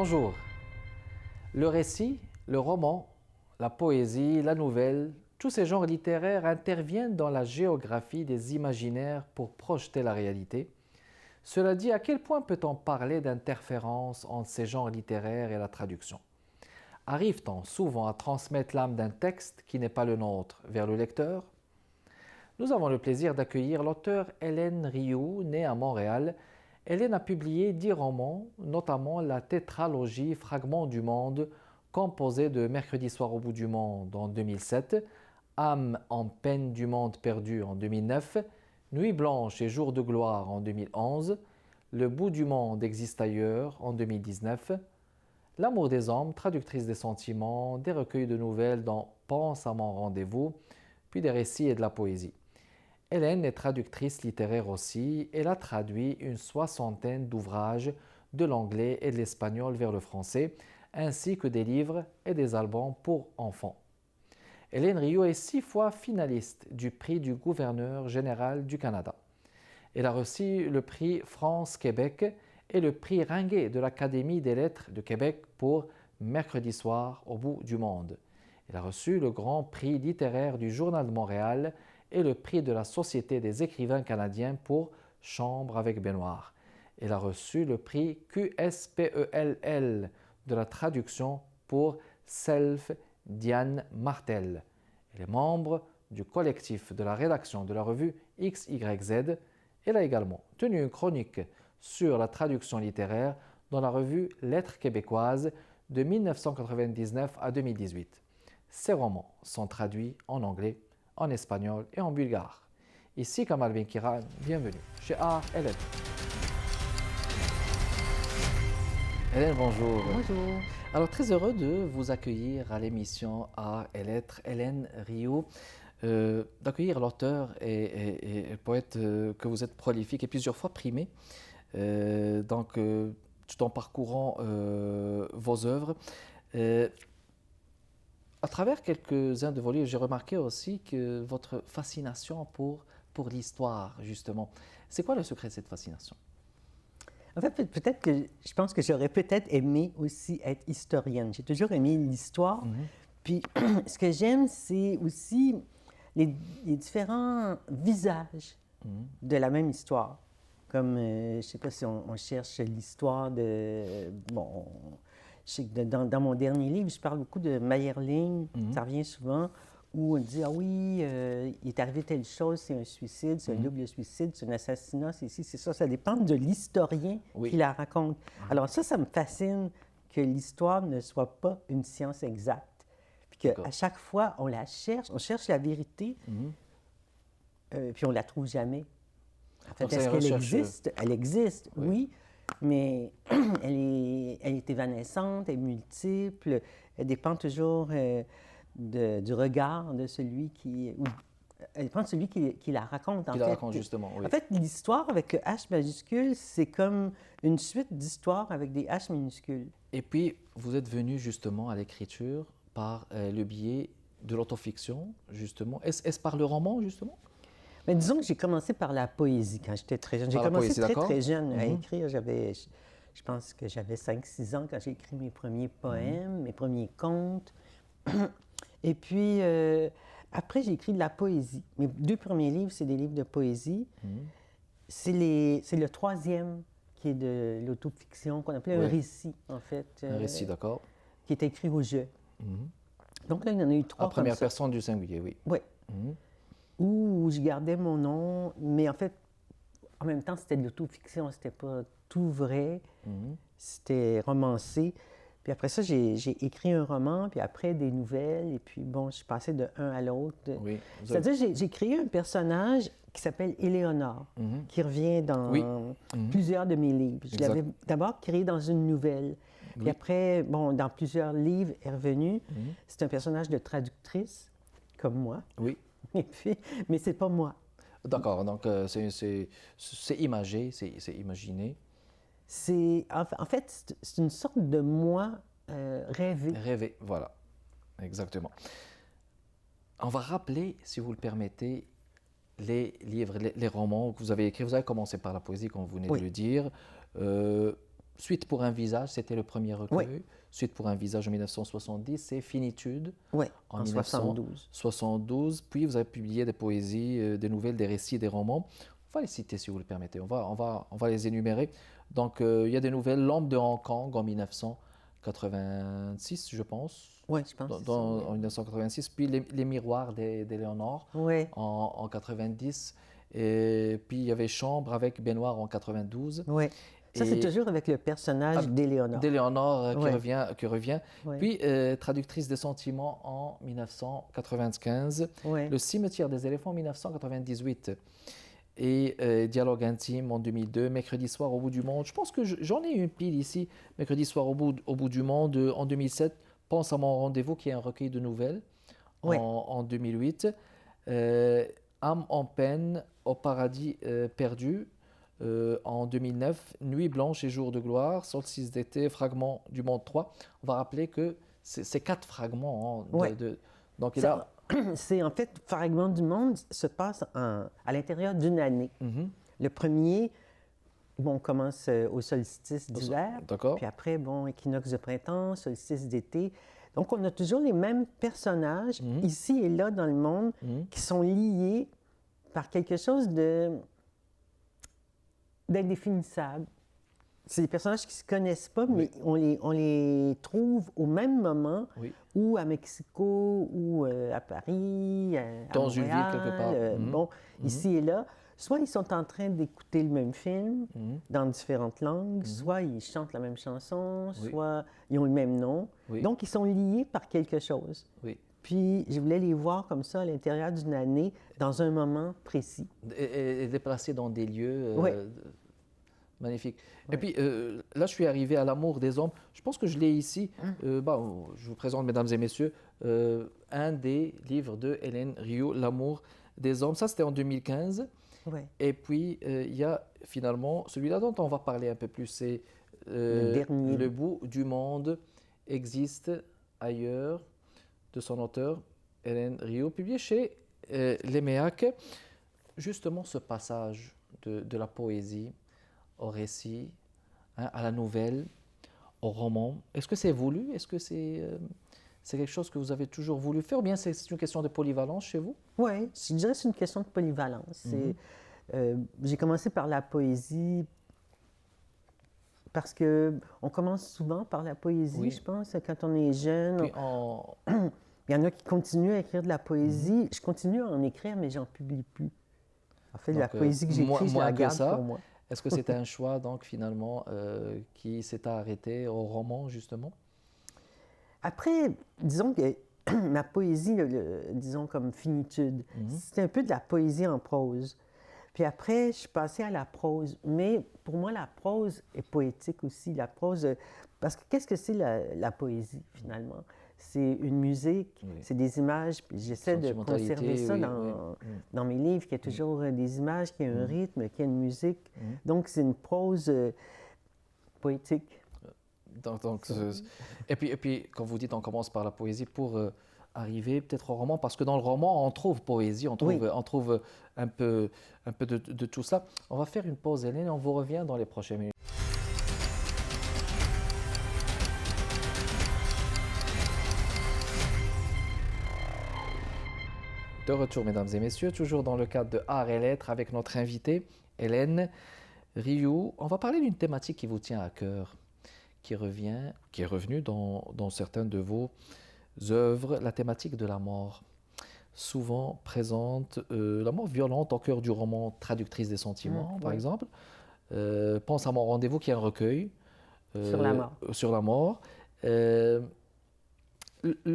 Bonjour. Le récit, le roman, la poésie, la nouvelle, tous ces genres littéraires interviennent dans la géographie des imaginaires pour projeter la réalité. Cela dit, à quel point peut-on parler d'interférence entre ces genres littéraires et la traduction? Arrive-t-on souvent à transmettre l'âme d'un texte qui n'est pas le nôtre vers le lecteur? Nous avons le plaisir d'accueillir l'auteure Hélène Rioux, née à Montréal. Hélène a publié 10 romans, notamment la tétralogie Fragments du monde, composée de Mercredi soir au bout du monde en 2007, Âme en peine du monde perdu en 2009, Nuit blanche et jour de gloire en 2011, Le bout du monde existe ailleurs en 2019, L'amour des hommes, traductrice des sentiments, des recueils de nouvelles dont Pense à mon rendez-vous, puis des récits et de la poésie. Hélène est traductrice littéraire aussi. Elle a traduit une soixantaine d'ouvrages de l'anglais et de l'espagnol vers le français, ainsi que des livres et des albums pour enfants. Hélène Rioux est 6 fois finaliste du prix du gouverneur général du Canada. Elle a reçu le prix France-Québec et le prix Ringuet de l'Académie des lettres de Québec pour Mercredi soir au bout du monde. Elle a reçu le grand prix littéraire du Journal de Montréal et le prix de la Société des écrivains canadiens pour Chambre avec baignoire. Elle a reçu le prix QSPELL de la traduction pour Self Diane Martel. Elle est membre du collectif de la rédaction de la revue XYZ. Elle a également tenu une chronique sur la traduction littéraire dans la revue Lettres québécoises de 1999 à 2018. Ses romans sont traduits en anglais, en espagnol et en bulgare. Ici Kamal Benkiran, bienvenue chez Art et Lettres. Hélène, bonjour. Bonjour. Alors, très heureux de vous accueillir à l'émission Art et Lettres. Hélène Rioux, d'accueillir l'auteur et poète que vous êtes prolifique et plusieurs fois primé, tout en parcourant vos œuvres. À travers quelques-uns de vos livres, j'ai remarqué aussi que votre fascination pour l'histoire, justement. C'est quoi le secret de cette fascination? En fait, peut-être que je pense que j'aurais peut-être aimé aussi être historienne. J'ai toujours aimé l'histoire. Puis, ce que j'aime, c'est aussi les différents visages de la même histoire. Comme, je ne sais pas si on cherche l'histoire de... Bon, je sais que dans mon dernier livre, je parle beaucoup de Mayerling, ça revient souvent, où on dit « Ah oui, il est arrivé telle chose, c'est un suicide, c'est un double suicide, c'est un assassinat, c'est ci, c'est ça. » Ça dépend de l'historien qui la raconte. Alors ça me fascine que l'histoire ne soit pas une science exacte. Puis qu'à chaque fois, on cherche la vérité, puis on ne la trouve jamais. En fait, est-ce qu'elle existe? Elle existe, oui, mais elle est évanescente, elle est multiple, elle dépend toujours du regard de celui qui... elle dépend de celui qui la raconte, en fait. Qui la raconte, justement, oui. En fait, l'histoire avec H majuscule, c'est comme une suite d'histoires avec des H minuscules. Et puis, vous êtes venu justement à l'écriture par le biais de l'autofiction, justement. Est-ce par le roman, justement? Mais disons que j'ai commencé par la poésie quand j'étais très jeune. J'ai commencé très jeune à écrire. Je pense que j'avais 5-6 ans quand j'ai écrit mes premiers poèmes, mes premiers contes. Et puis, après, j'ai écrit de la poésie. Mes 2 premiers livres, c'est des livres de poésie. C'est le 3e qui est de l'autofiction, qu'on appelait un récit, en fait. Un récit, d'accord. Qui est écrit au jeu. Donc là, il y en a eu 3 en première personne du singulier, oui. Oui. Où je gardais mon nom, mais en fait, en même temps, c'était de l'autofiction, c'était pas tout vrai, c'était romancé. Puis après ça, j'ai écrit un roman, puis après des nouvelles, et puis bon, je suis passée de un à l'autre. Oui, c'est-à-dire, j'ai créé un personnage qui s'appelle Éléonore, qui revient dans plusieurs de mes livres. Je l'avais d'abord créé dans une nouvelle, puis après, bon, dans plusieurs livres, est revenu. C'est un personnage de traductrice, comme moi. Oui. Et puis, mais c'est pas moi. D'accord, donc c'est imagé, c'est imaginé. En fait, c'est une sorte de moi rêvé. Rêvé, voilà, exactement. On va rappeler, si vous le permettez, les livres, les romans que vous avez écrits. Vous avez commencé par la poésie, comme vous venez de le dire. Suite pour un visage, c'était le premier recueil. Oui. Suite pour un visage en 1970, c'est Finitude Oui, en en 72. 1972. Puis vous avez publié des poésies, des nouvelles, des récits, des romans. On va les citer si vous le permettez. On va les énumérer. Donc il y a des nouvelles. L'Homme de Hong Kong en 1986, je pense. Oui, je pense. En 1986. Puis les Miroirs d'Éléonore Oui. en 90. Et puis il y avait Chambre avec Baignoire en 92. Oui. Ça, c'est Et- toujours avec le personnage d'Éléonore. D'Éléonore Ouais. qui revient. Ouais. Puis Traductrice des sentiments en 1995. Ouais. Le Cimetière des éléphants en 1998. Et Dialogue intime en 2002. Mercredi soir au bout du monde. Je pense que j'en ai une pile ici. Mercredi soir au bout du monde en 2007. Pense à mon rendez-vous qui est un recueil de nouvelles Ouais. en 2008. Âme en peine au paradis perdu en 2009, Nuit blanche et jour de gloire, Solstice d'été, Fragment du monde 3. On va rappeler que c'est 4 fragments. Hein, Ouais. donc il Ça, a... c'est en fait, Fragment du monde se passe à l'intérieur d'une année. Mhm, Le premier, bon, on commence au solstice d'hiver, d'accord. puis après, bon, équinoxe de printemps, solstice d'été. Donc, on a toujours les mêmes personnages, Mhm. ici et là dans le monde, Mhm, qui sont liés par quelque chose d'indéfinissable. C'est des personnages qui ne se connaissent pas, mais on les trouve au même moment, oui. ou à Mexico, ou à Paris, à Dans une ville Montréal, quelque part. Mhm. bon, ici et là. Soit ils sont en train d'écouter le même film Mhm, dans différentes langues, soit ils chantent la même chanson, Oui. soit ils ont le même nom. Oui. Donc, ils sont liés par quelque chose. Oui. Puis, je voulais les voir comme ça à l'intérieur d'une année, dans un moment précis. Et déplacé dans des lieux Oui. magnifiques. Ouais. Et puis là, je suis arrivé à L'amour des hommes. Je pense que je l'ai ici. Je vous présente, mesdames et messieurs, un des livres de Hélène Riou, L'amour des hommes. Ça, c'était en 2015. Ouais. Et puis, il y a finalement celui-là dont on va parler un peu plus. C'est Le dernier. Le bout du monde existe ailleurs, de son auteur, Hélène Riou, publié chez Léméac. Justement, ce passage de la poésie au récit, hein, à la nouvelle, au roman, est-ce que c'est voulu? Est-ce que c'est quelque chose que vous avez toujours voulu faire? Ou bien c'est une question de polyvalence chez vous? Oui, je dirais que c'est une question de polyvalence. J'ai commencé par la poésie parce qu'on commence souvent par la poésie, Oui. je pense, quand on est jeune. Puis Il y en a qui continuent à écrire de la poésie. Je continue à en écrire, mais j'en publie plus. En fait, la Donc, poésie que j'écris, je moins la que garde ça. pour moi. est-ce que c'était un choix, donc, finalement, qui s'est arrêté au roman, justement? Après, disons que ma poésie, disons comme finitude, c'était un peu de la poésie en prose. Puis après, je suis passée à la prose. Mais pour moi, la prose est poétique aussi. La prose, parce que qu'est-ce que c'est la poésie, finalement? C'est une musique, Oui. c'est des images. Puis j'essaie de Sentimentalité, conserver ça oui, dans, oui. dans mes livres, qu'il y a toujours des images, qu'il y a un rythme, qu'il y a une musique. Donc, c'est une prose poétique. Et puis, quand vous dites on commence par la poésie pour arriver peut-être au roman, parce que dans le roman, on trouve poésie, on trouve un peu de tout ça. On va faire une pause, Hélène, et on vous revient dans les prochaines minutes. De retour, mesdames et messieurs, toujours dans le cadre de Art et Lettres avec notre invitée, Hélène Riou. On va parler d'une thématique qui vous tient à cœur, qui est revenue dans certaines de vos œuvres, la thématique de la mort. Souvent présente, la mort violente au cœur du roman Traductrice des sentiments, par exemple. Pense à mon rendez-vous, qui est un recueil Sur la mort. Sur la mort. Le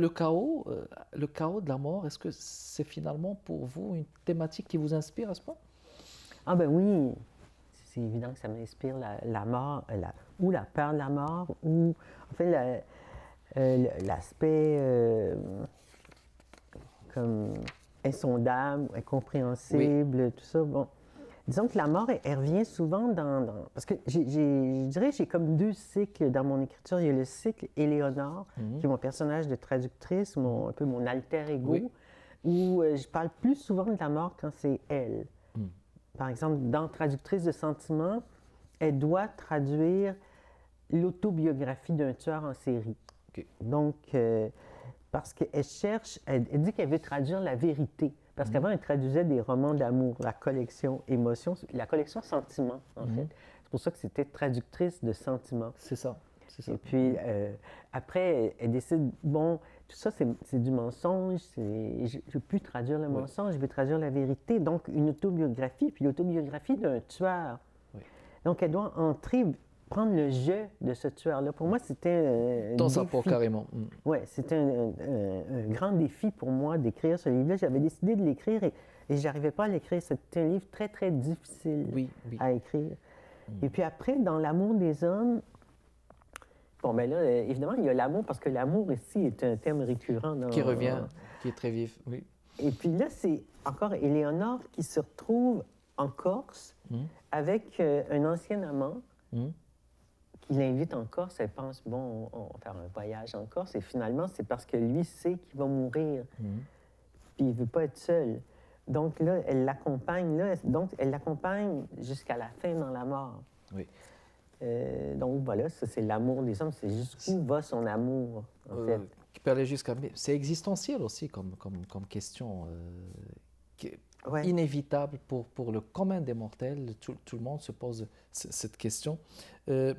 chaos de la mort, est-ce que c'est finalement pour vous une thématique qui vous inspire à ce point? Ah ben oui, c'est évident que ça m'inspire la mort, ou la peur de la mort, ou en fait l'aspect comme insondable, incompréhensible, tout ça. Bon, disons que la mort, elle revient souvent parce que je dirais que j'ai comme deux cycles dans mon écriture. Il y a le cycle Éléonore, qui est mon personnage de traductrice, un peu mon alter ego, où je parle plus souvent de la mort quand c'est elle. Par exemple, dans Traductrice de sentiments, elle doit traduire l'autobiographie d'un tueur en série. OK. Donc, parce qu'elle cherche, elle dit qu'elle veut traduire la vérité. Parce qu'avant, elle traduisait des romans d'amour, la collection Émotions, la collection Sentiments, en fait. C'est pour ça que c'était traductrice de sentiments. C'est ça. Et puis, après, elle décide, bon, tout ça, c'est du mensonge, je ne veux plus traduire le mensonge, je veux traduire la vérité. Donc, une autobiographie, puis l'autobiographie d'un tueur. Oui. Donc, elle doit entrer, prendre le jeu de ce tueur-là. Pour moi, c'était dans sa peau, carrément. Oui, c'était un grand défi pour moi d'écrire ce livre-là. J'avais décidé de l'écrire et je n'arrivais pas à l'écrire. C'était un livre très, très difficile à écrire. Et puis après, dans L'amour des hommes, bon, bien là, évidemment, il y a l'amour, parce que l'amour ici est un thème récurrent. Qui revient, qui est très vif, oui. Et puis là, c'est encore Éléonore qui se retrouve en Corse avec un ancien amant qui l'invite en Corse. Elle pense, bon, on va faire un voyage en Corse. Et finalement, c'est parce que lui sait qu'il va mourir. Puis il ne veut pas être seul. Donc là, elle l'accompagne. Donc, elle l'accompagne jusqu'à la fin dans la mort. Oui. Donc voilà, ça c'est l'amour des hommes, c'est jusqu'où va son amour, en fait. Qui peut aller jusqu'à... C'est existentiel aussi comme question, qui est inévitable pour le commun des mortels. Tout le monde se pose cette question.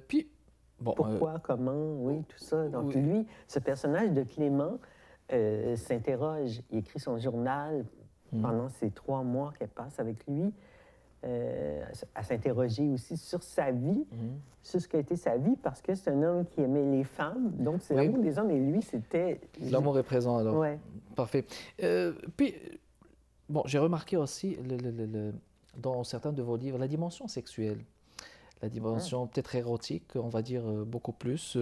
Puis, bon... Pourquoi, comment, oui, tout ça. Donc lui, ce personnage de Clément s'interroge, il écrit son journal pendant ces 3 mois qu'elle passe avec lui. À s'interroger aussi sur sa vie, sur ce qu'a été sa vie, parce que c'est un homme qui aimait les femmes. Donc, c'est l'amour des hommes, et lui, c'était... L'amour est présent, alors. Oui. Parfait. Puis, bon, j'ai remarqué aussi, dans certains de vos livres, la dimension sexuelle, la dimension peut-être érotique, on va dire beaucoup plus,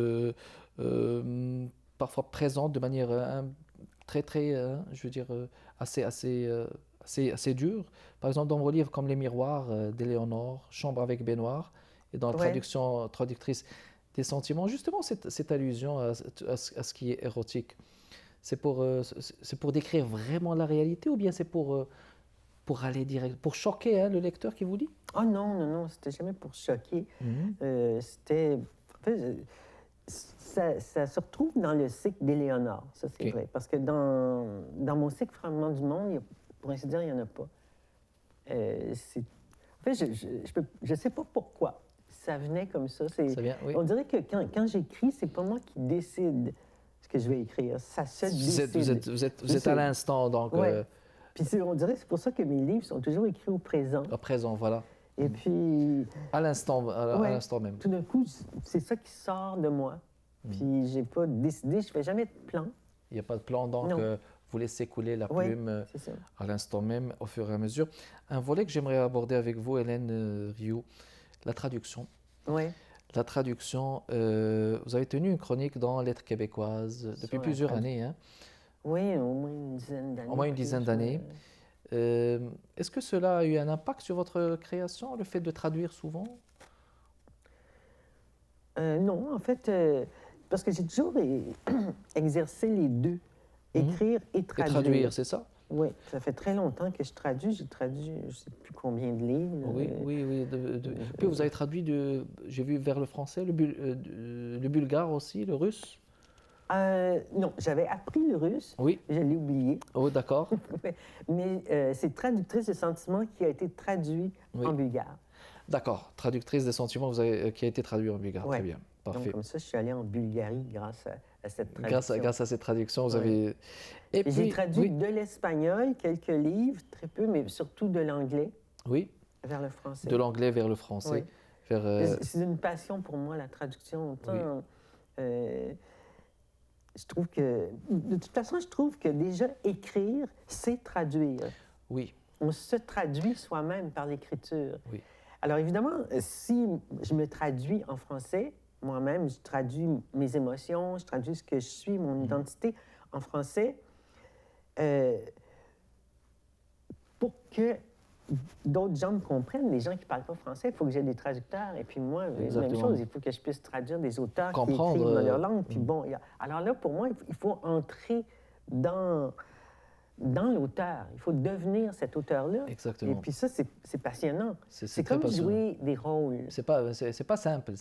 parfois présente de manière très, je veux dire, assez dur. Par exemple, dans vos livres comme Les Miroirs d'Éléonore, Chambre avec baignoire, et dans la traductrice des sentiments, justement, cette allusion à ce qui est érotique, c'est pour décrire vraiment la réalité, ou bien c'est pour aller direct, pour choquer le lecteur qui vous lit? Oh non, c'était jamais pour choquer. C'était... En fait, ça se retrouve dans le cycle d'Éléonore, ça c'est vrai. Parce que dans mon cycle Fragments du monde, pour ainsi dire, il n'y en a pas. En fait, je ne sais pas pourquoi. Ça venait comme ça. Ça vient, oui. On dirait que quand j'écris, c'est pas moi qui décide ce que je vais écrire. Ça se décide. Vous êtes à l'instant, donc... Ouais. Puis on dirait que c'est pour ça que mes livres sont toujours écrits au présent. Au présent, voilà. Et puis... À l'instant même. Tout d'un coup, c'est ça qui sort de moi. Puis j'ai pas décidé, je fais jamais de plan. Il n'y a pas de plan, donc vous laissez couler la plume à l'instant même, au fur et à mesure. Un volet que j'aimerais aborder avec vous, Hélène Rioux, la traduction. Oui. La traduction, vous avez tenu une chronique dans Lettres québécoises depuis plusieurs années. Hein? Oui, au moins une dizaine d'années. Au moins une dizaine d'années. Est-ce que cela a eu un impact sur votre création, le fait de traduire souvent? Non, en fait, parce que j'ai toujours exercé les deux, écrire et traduire. Et traduire, c'est ça? Oui, ça fait très longtemps que je traduis. J'ai traduit, je ne sais plus combien de livres. Oui. Puis vous avez traduit, j'ai vu, vers le français, le bulgare aussi, le russe? Non, j'avais appris le russe. Oui. Je l'ai oublié. Oh, d'accord. Mais c'est Traductrice de sentiments qui a été traduit en bulgare. D'accord. Traductrice des sentiments qui a été traduit en bulgare. Très bien. Parfait. Donc, comme ça, je suis allé en Bulgarie grâce à cette traduction. Grâce à cette traduction, vous avez... Et puis, j'ai traduit de l'espagnol, quelques livres, très peu, mais surtout de l'anglais. Oui. Vers le français. De l'anglais vers le français. Oui. C'est une passion pour moi, la traduction. Autant, je trouve que... De toute façon, je trouve que déjà écrire, c'est traduire. Oui. On se traduit soi-même par l'écriture. Oui. Alors évidemment, si je me traduis en français, moi-même, je traduis mes émotions, je traduis ce que je suis, mon identité en français, pour que d'autres gens me comprennent, les gens qui ne parlent pas français, il faut que j'ai des traducteurs. Et puis moi, même chose, il faut que je puisse traduire des auteurs qui écrivent dans leur langue. Puis bon, alors là, pour moi, il faut entrer dans dans l'auteur. Il faut devenir cet auteur-là. Exactement. Et puis ça, c'est passionnant. C'est C'est très comme passionnant. jouer des rôles. C'est pas simple.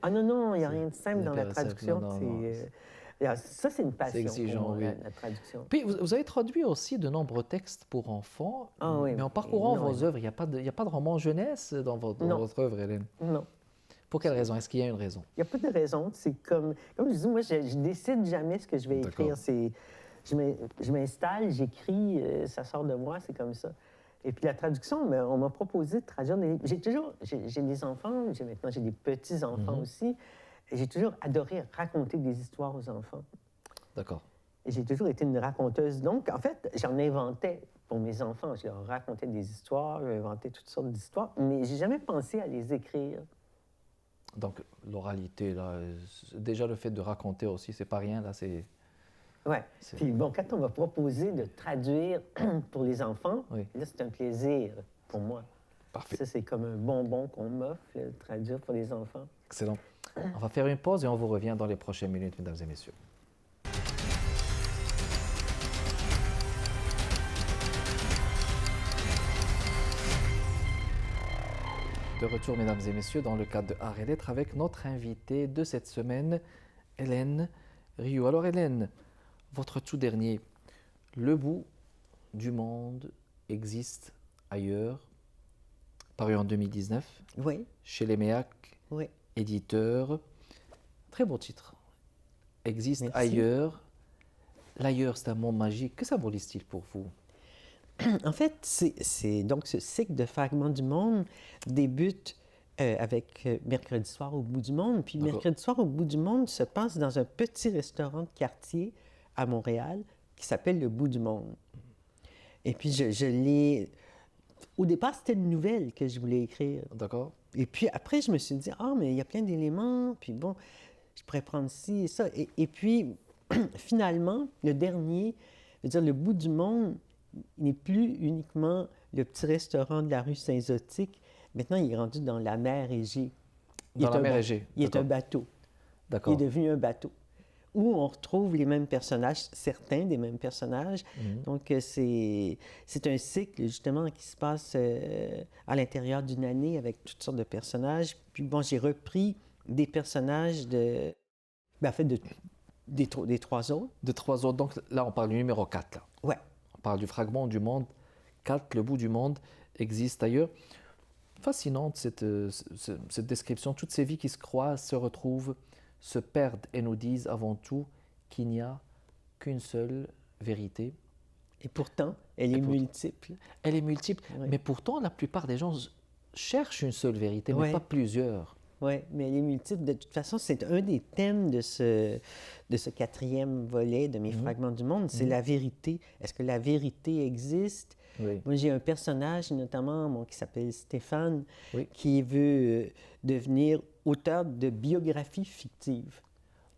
Ah non, non, il n'y a rien de simple dans la hyper simple. traduction. Non. Ça, c'est une passion exigeant, pour moi, oui. la traduction. Puis, vous avez traduit aussi de nombreux textes pour enfants, Ah oui, mais en parcourant énormément. vos œuvres, il n'y a pas de roman jeunesse dans votre œuvre, Hélène. Non. Pour quelle raison? Est-ce qu'il y a une raison? Il n'y a pas de raison. C'est comme je dis, moi, je décide jamais ce que je vais écrire. Je m'installe, j'écris, ça sort de moi, c'est comme ça. Et puis la traduction, on m'a proposé de traduire des livres. J'ai des enfants, maintenant j'ai des petits-enfants aussi. Et j'ai toujours adoré raconter des histoires aux enfants. D'accord. Et j'ai toujours été une raconteuse. Donc, en fait, j'en inventais pour mes enfants. Je leur racontais des histoires, j'inventais toutes sortes d'histoires, mais j'ai jamais pensé à les écrire. Donc, l'oralité, là, déjà le fait de raconter aussi, c'est pas rien, là, c'est... Ouais. Puis bon, quand on m'a proposé de traduire pour les enfants, Oui. là, c'est un plaisir pour moi. Parfait. Ça, c'est comme un bonbon qu'on m'offre, de traduire pour les enfants. Excellent. On va faire une pause et on vous revient dans les prochaines minutes, mesdames et messieurs. De retour, mesdames et messieurs, dans le cadre de Art et Lettres avec notre invitée de cette semaine, Hélène Rioux. Alors Hélène, votre tout dernier, Le bout du monde existe ailleurs, paru en 2019, Oui, chez Léméac, oui. éditeur. Très beau titre. Existe Merci. ailleurs. L'ailleurs, c'est un monde magique. Que symbolise-t-il pour vous? En fait, c'est donc ce cycle de fragments du monde débute avec Mercredi soir au bout du monde. Puis D'accord. Mercredi soir au bout du monde se passe dans un petit restaurant de quartier à Montréal qui s'appelle Le Bout du monde. Et puis je l'ai... Au départ, c'était une nouvelle que je voulais écrire. D'accord? Et puis après, je me suis dit, ah, mais il y a plein d'éléments, puis bon, je pourrais prendre ci et ça. Et puis, finalement, le dernier, je veux dire, Le Bout du monde, il n'est plus uniquement le petit restaurant de la rue Saint-Zotique. Maintenant, il est rendu dans la mer Égée. Dans la mer Égée. Il est un bateau. Il D'accord. est devenu un bateau où on retrouve les mêmes personnages, certains des mêmes personnages. Donc, c'est un cycle, justement, qui se passe à l'intérieur d'une année avec toutes sortes de personnages. Puis, bon, j'ai repris des personnages de... Ben, en fait, des trois autres. De trois autres. Donc là, on parle du numéro 4. Là. Ouais. On parle du fragment du monde. 4, le bout du monde existe ailleurs. Fascinante cette description. Toutes ces vies qui se croisent, se retrouvent, se perdent et nous disent avant tout qu'il n'y a qu'une seule vérité. Et pourtant, elle est multiple. Elle est multiple, Oui. mais pourtant, la plupart des gens cherchent une seule vérité, mais Ouais. pas plusieurs. Oui, mais elle est multiple. De toute façon, c'est un des thèmes de ce quatrième volet de mes fragments du monde, c'est la vérité. Est-ce que la vérité existe? Oui. Moi, j'ai un personnage, notamment, qui s'appelle Stéphane, Oui. qui veut devenir auteur de biographies fictives.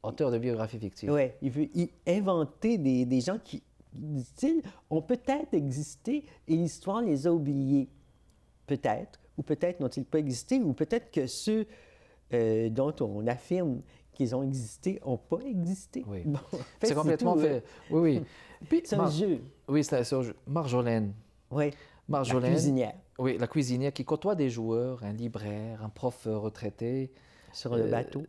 Auteur de biographie fictive. Oui, il veut inventer des gens qui, dit-il, ont peut-être existé et l'histoire les a oubliés. Peut-être, ou peut-être n'ont-ils pas existé, ou peut-être que ceux dont on affirme qu'ils ont existé n'ont pas existé. Oui. Bon, en fait, C'est complètement tout, fait. Oui, oui. Puis, C'est un jeu. Oui, c'est un jeu. Marjolaine. Oui, la Marjolaine. cuisinière Oui, la cuisinière qui côtoie des joueurs, un libraire, un prof retraité. sur le bateau.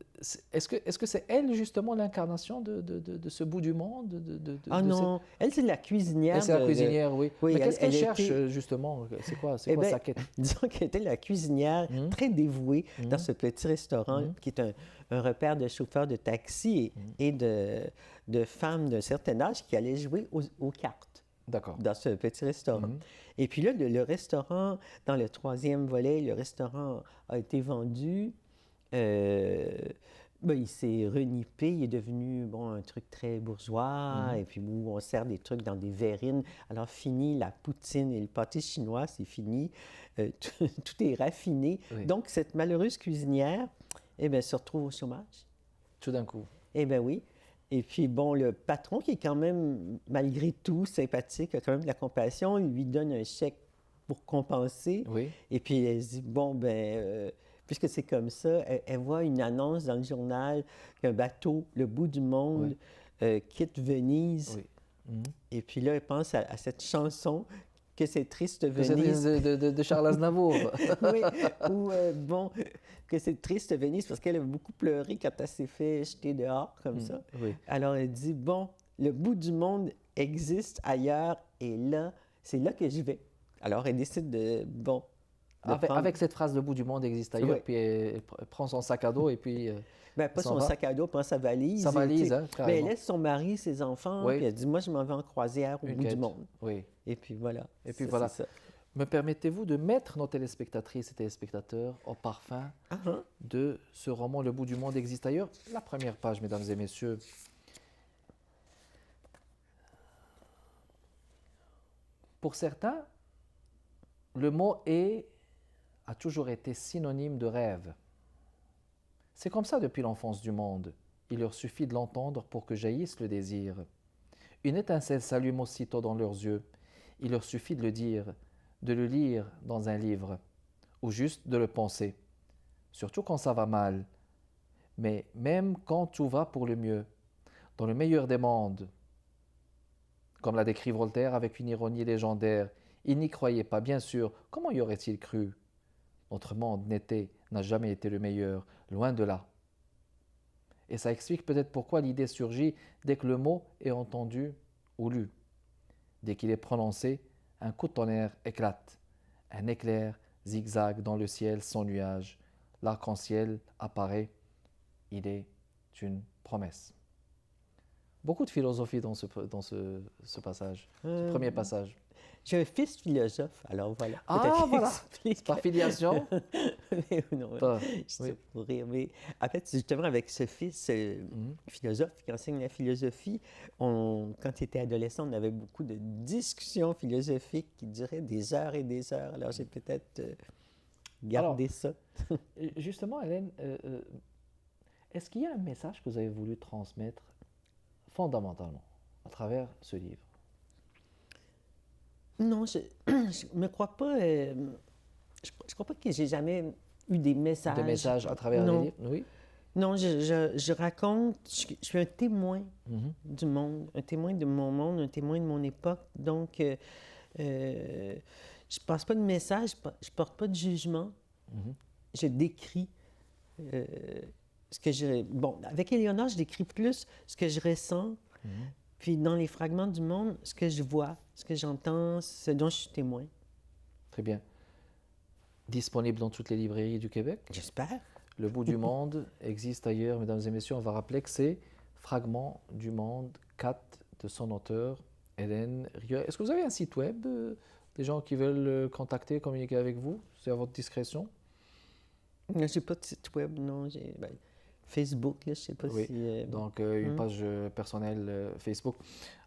Est-ce que c'est elle, justement, l'incarnation de ce bout du monde Ah non, elle, c'est la cuisinière. Elle, c'est la cuisinière, oui. Oui, Mais qu'est-ce qu'elle elle cherche, était- justement? C'est quoi Eh sa bien, quête? disons qu'elle était la cuisinière très dévouée dans ce petit restaurant qui est un repère de chauffeurs de taxi et de femmes d'un certain âge qui allaient jouer aux cartes D'accord. dans ce petit restaurant. Et puis là, le restaurant, dans le troisième volet, le restaurant a été vendu. Ben, il s'est renippé, il est devenu un truc très bourgeois, et puis où on sert des trucs dans des verrines. Alors, fini la poutine et le pâté chinois, c'est fini. Tout est raffiné. Oui. Donc, cette malheureuse cuisinière, eh bien, se retrouve au chômage. Tout d'un coup. Eh bien oui. Et puis, bon, le patron, qui est quand même, malgré tout, sympathique, a quand même de la compassion, il lui donne un chèque pour compenser. Oui. Et puis, elle se dit, bon, puisque c'est comme ça, elle voit une annonce dans le journal qu'un bateau, le bout du monde, quitte Venise Oui. Et puis là, il pense à cette chanson que c'est triste Que c'est Venise. de Charles Aznavour. Oui, ou bon, que c'est triste Venise parce qu'elle a beaucoup pleuré quand elle s'est fait jeter dehors comme ça. Oui. Alors elle dit, bon, le bout du monde existe ailleurs et là, c'est là que je vais. Alors elle décide de, bon, de prendre... Avec cette phrase, le bout du monde existe ailleurs, Oui. puis elle prend son sac à dos et puis Ben, pas s'en son va. sac à dos, prend sa valise. Sa et, valise, tu sais, hein, ben, elle carrément. laisse son mari, ses enfants, Oui. puis elle dit, moi, je m'en vais en croisière au Une bout du quête. monde. Oui. Et puis voilà. Et puis Ça, voilà. c'est ça. Me permettez-vous de mettre nos téléspectatrices et téléspectateurs au parfum Ah, hein? de ce roman Le bout du monde existe ailleurs? La première page, mesdames et messieurs. Pour certains, le mot est a toujours été synonyme de rêve. C'est comme ça depuis l'enfance du monde. Il leur suffit de l'entendre pour que jaillisse le désir. Une étincelle s'allume aussitôt dans leurs yeux. Il leur suffit de le dire, de le lire dans un livre, ou juste de le penser, surtout quand ça va mal. Mais même quand tout va pour le mieux, dans le meilleur des mondes, comme l'a décrit Voltaire avec une ironie légendaire, il n'y croyait pas, bien sûr, comment y aurait-il cru? Notre monde n'a jamais été le meilleur, loin de là. Et ça explique peut-être pourquoi l'idée surgit dès que le mot est entendu ou lu. Dès qu'il est prononcé, un coup de tonnerre éclate. Un éclair zigzague dans le ciel sans nuage. L'arc-en-ciel apparaît. Il est une promesse. Beaucoup de philosophie dans ce passage, ce premier passage. J'ai un fils philosophe, alors voilà. Ah, Peut-être voilà. explique. C'est par filiation. Mais non, Pas- je oui. sais pour rire. Mais en fait, c'est justement avec ce fils philosophe qui enseigne la philosophie, quand il était adolescent, on avait beaucoup de discussions philosophiques qui duraient des heures et des heures. Alors j'ai peut-être gardé ça. Justement, Hélène, est-ce qu'il y a un message que vous avez voulu transmettre fondamentalement à travers ce livre? Non, je ne me crois pas. Je crois pas que j'ai jamais eu des messages. Des messages à travers Non. les livres? Oui. Non, je raconte, je suis un témoin Mhm. du monde, un témoin de mon monde, un témoin de mon époque. Donc, je passe pas de message, je porte pas de jugement. Mhm. Je décris ce que je... Bon, avec Éléonore, je décris plus ce que je ressens, Mhm. puis dans les fragments du monde, ce que je vois, ce que j'entends, ce dont je suis témoin. Très bien. Disponible dans toutes les librairies du Québec. J'espère. Le bout du monde existe ailleurs, mesdames et messieurs. On va rappeler que c'est Fragments du monde 4 de son auteur, Hélène Rieu. Est-ce que vous avez un site web, des gens qui veulent contacter, communiquer avec vous? C'est à votre discrétion? Je n'ai pas de site web, non. Facebook, là, je ne sais pas Oui. si... Donc, une page personnelle Facebook.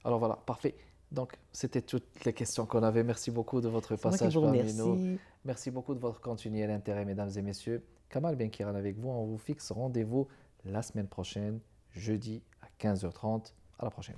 Alors voilà, parfait. Donc, c'était toutes les questions qu'on avait. Merci beaucoup de votre C'est moi qui passage vous parmi nous. remercie. Merci beaucoup de votre continuel intérêt, mesdames et messieurs. Kamal Benkiran avec vous. On vous fixe rendez-vous la semaine prochaine, jeudi à 15h30. À la prochaine.